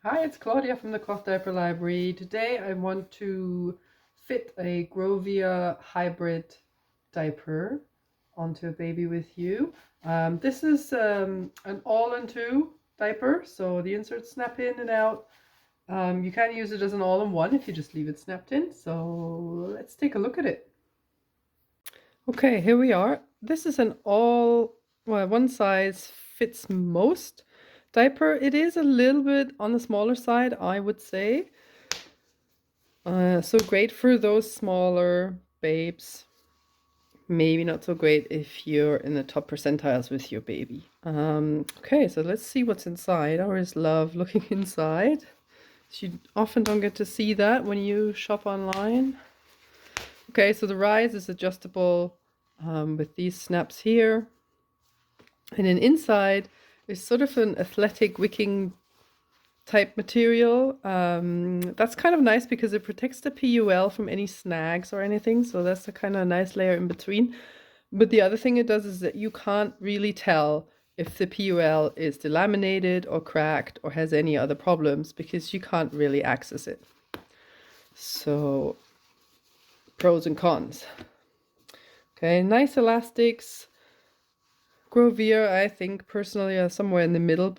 Hi, it's Claudia from the Cloth Diaper Library. Today I want to fit a GroVia Hybrid diaper onto a baby with you. This is an all-in-two diaper, so the inserts snap in and out. You can use it as an all-in-one if you just leave it snapped in. So let's take a look at it. Okay, here we are. This is an one size fits most diaper. It is a little bit on the smaller side, I would say. So great for those smaller babes. Maybe not so great if you're in the top percentiles with your baby. Okay, so let's see what's inside. I always love looking inside. You often don't get to see that when you shop online. Okay, so the rise is adjustable with these snaps here. And then inside is sort of an athletic wicking type material. That's kind of nice because it protects the PUL from any snags or anything. So that's a kind of nice layer in between. But the other thing it does is that you can't really tell if the PUL is delaminated or cracked or has any other problems because you can't really access it. So pros and cons. Okay, nice elastics. GroVia, I think personally, are somewhere in the middle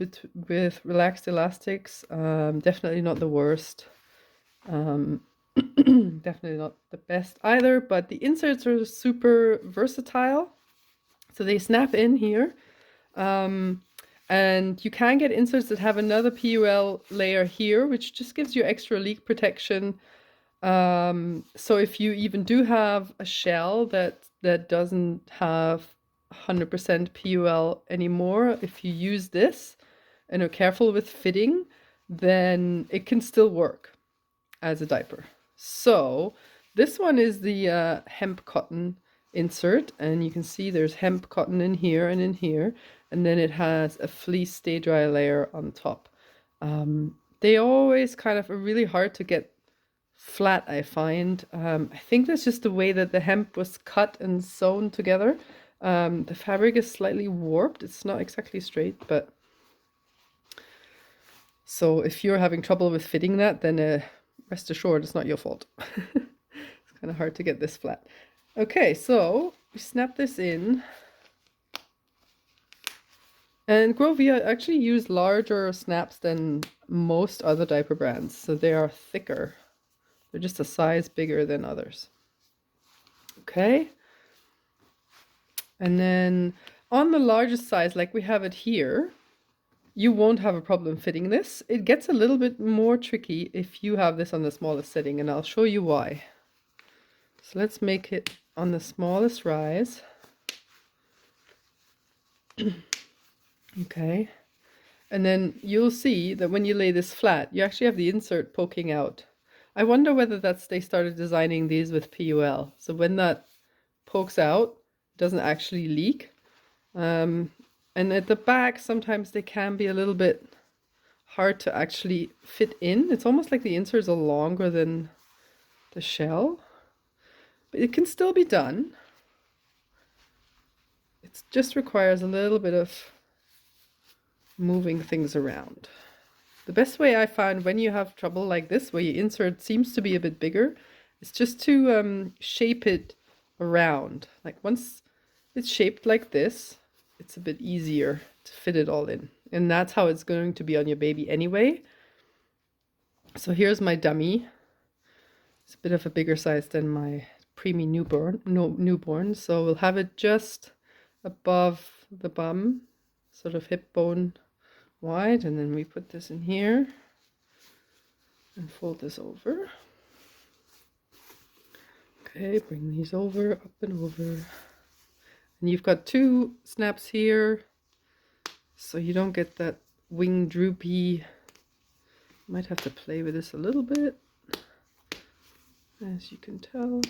with relaxed elastics. Definitely not the worst. Definitely not the best either, but the inserts are super versatile. So they snap in here. And you can get inserts that have another PUL layer here, which just gives you extra leak protection. So if you even do have a shell that doesn't have 100% PUL anymore, if you use this and are careful with fitting, then it can still work as a diaper. So this one is the hemp cotton insert, and you can see there's hemp cotton in here, and then it has a fleece stay dry layer on top. They always kind of are really hard to get flat, I find. I think that's just the way that the hemp was cut and sewn together. The fabric is slightly warped. It's not exactly straight, but so if you're having trouble with fitting that, then rest assured it's not your fault. It's kind of hard to get this flat. Okay, so we snap this in. And GroVia actually use larger snaps than most other diaper brands, so they are thicker. They're just a size bigger than others. Okay. And then on the largest size, like we have it here, you won't have a problem fitting this. It gets a little bit more tricky if you have this on the smallest setting, and I'll show you why. So let's make it on the smallest rise. Okay. And then you'll see that when you lay this flat, you actually have the insert poking out. I wonder whether they started designing these with PUL. So when that pokes out, it doesn't actually leak. And at the back, sometimes they can be a little bit hard to actually fit in. It's almost like the inserts are longer than the shell, but it can still be done. It just requires a little bit of moving things around. The best way I find when you have trouble like this, where your insert seems to be a bit bigger, is just to shape it around. Like once it's shaped like this, it's a bit easier to fit it all in. And that's how it's going to be on your baby anyway. So here's my dummy. It's a bit of a bigger size than my preemie newborn. So we'll have it just above the bum, sort of hip bone wide, and then we put this in here and fold this over. Okay, bring these over, up and over. And you've got two snaps here, so you don't get that wing droopy. Might have to play with this a little bit, as you can tell.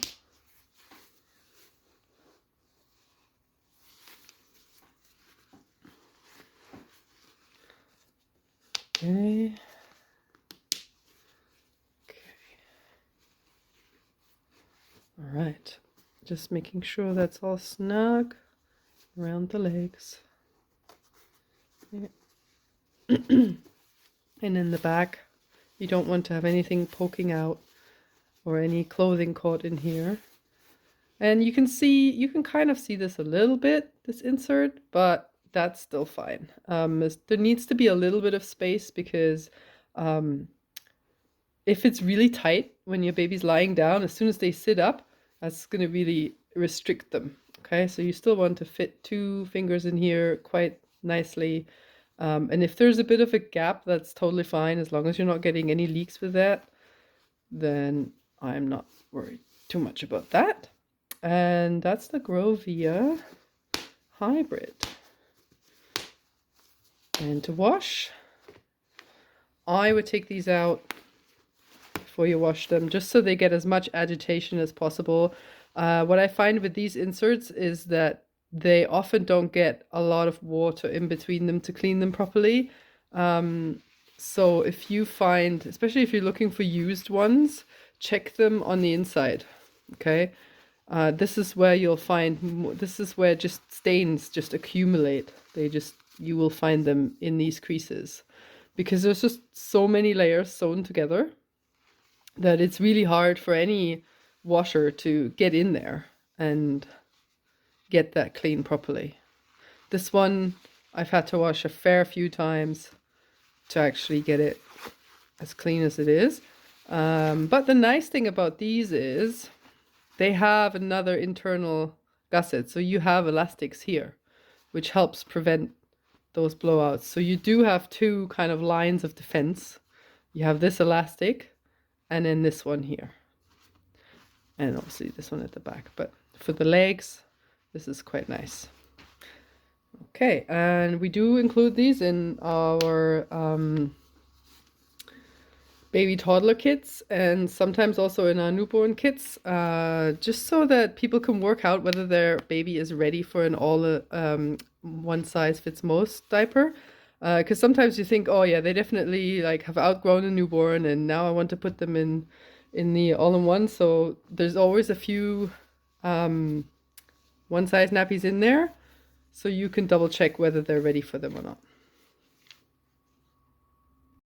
Okay. All right, just making sure that's all snug around the legs. Yeah. And in the back, You don't want to have anything poking out or any clothing caught in here. And you can kind of see this a little bit, this insert, but that's still fine. There needs to be a little bit of space because if it's really tight when your baby's lying down, as soon as they sit up, that's going to really restrict them. Okay, so you still want to fit 2 fingers in here quite nicely. And if there's a bit of a gap, that's totally fine. As long as you're not getting any leaks with that, then I'm not worried too much about that. And that's the GroVia Hybrid. And to wash, I would take these out before you wash them, just so they get as much agitation as possible. What I find with these inserts is that they often don't get a lot of water in between them to clean them properly. So if you find, especially if you're looking for used ones, check them on the inside, okay? This is where you'll find, this is where just stains just accumulate. You will find them in these creases because there's just so many layers sewn together that it's really hard for any washer to get in there and get that clean properly. This one I've had to wash a fair few times to actually get it as clean as it is. But the nice thing about these is they have another internal gusset. So you have elastics here, which helps prevent those blowouts. So you do have 2 kind of lines of defense. You have this elastic and then this one here. And obviously this one at the back. But for the legs, this is quite nice. Okay, and we do include these in our baby toddler kits and sometimes also in our newborn kits, just so that people can work out whether their baby is ready for an all one size fits most diaper. Because sometimes you think, oh yeah, they definitely like have outgrown a newborn and now I want to put them in the all-in-one. So there's always a few one size nappies in there, so you can double check whether they're ready for them or not.